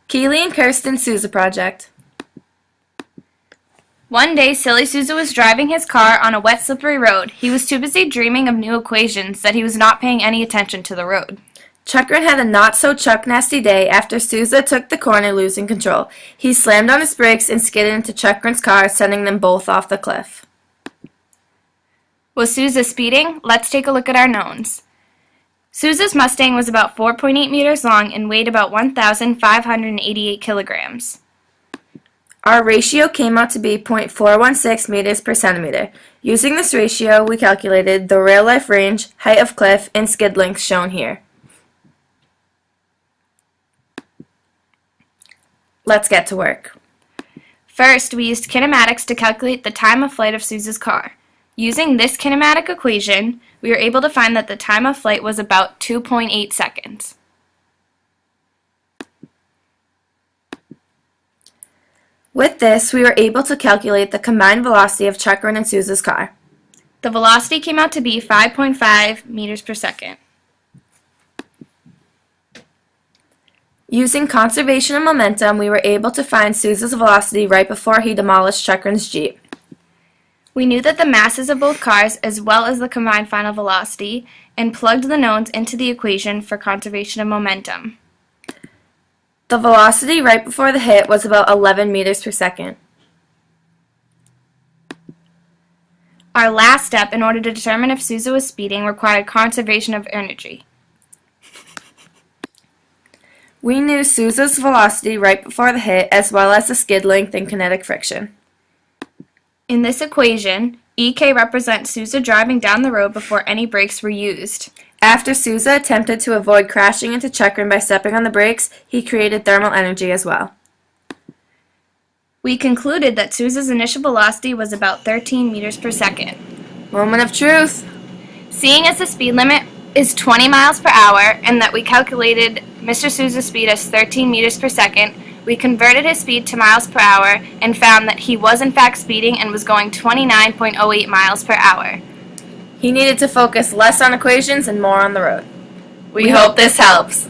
Keely and Kirsten Souza Project. One day, silly Souza was driving his car on a wet, slippery road. He was too busy dreaming of new equations that he was not paying any attention to the road. Chuckrin had a not-so-Chuck nasty day after Souza took the corner, losing control. He slammed on his brakes and skidded into Chuckrin's car, sending them both off the cliff. Was Souza speeding? Let's take a look at our knowns. Souza's Mustang was about 4.8 meters long and weighed about 1,588 kilograms. Our ratio came out to be 0.416 meters per centimeter. Using this ratio, we calculated the real-life range, height of cliff, and skid length shown here. Let's get to work. First, we used kinematics to calculate the time of flight of Souza's car. Using this kinematic equation, we were able to find that the time of flight was about 2.8 seconds. With this, we were able to calculate the combined velocity of Chuckrin and Souza's car. The velocity came out to be 5.5 meters per second. Using conservation of momentum, we were able to find Souza's velocity right before he demolished Chuckrin's Jeep. We knew that the masses of both cars, as well as the combined final velocity, and plugged the knowns into the equation for conservation of momentum. The velocity right before the hit was about 11 meters per second. Our last step in order to determine if Souza was speeding required conservation of energy. We knew Souza's velocity right before the hit, as well as the skid length and kinetic friction. In this equation, EK represents Souza driving down the road before any brakes were used. After Souza attempted to avoid crashing into Chuckrin by stepping on the brakes, he created thermal energy as well. We concluded that Souza's initial velocity was about 13 meters per second. Moment of truth. Seeing as the speed limit is 20 miles per hour and that we calculated Mr. Souza's speed as 13 meters per second, we converted his speed to miles per hour and found that he was in fact speeding and was going 29.08 miles per hour. He needed to focus less on equations and more on the road. We hope this helps.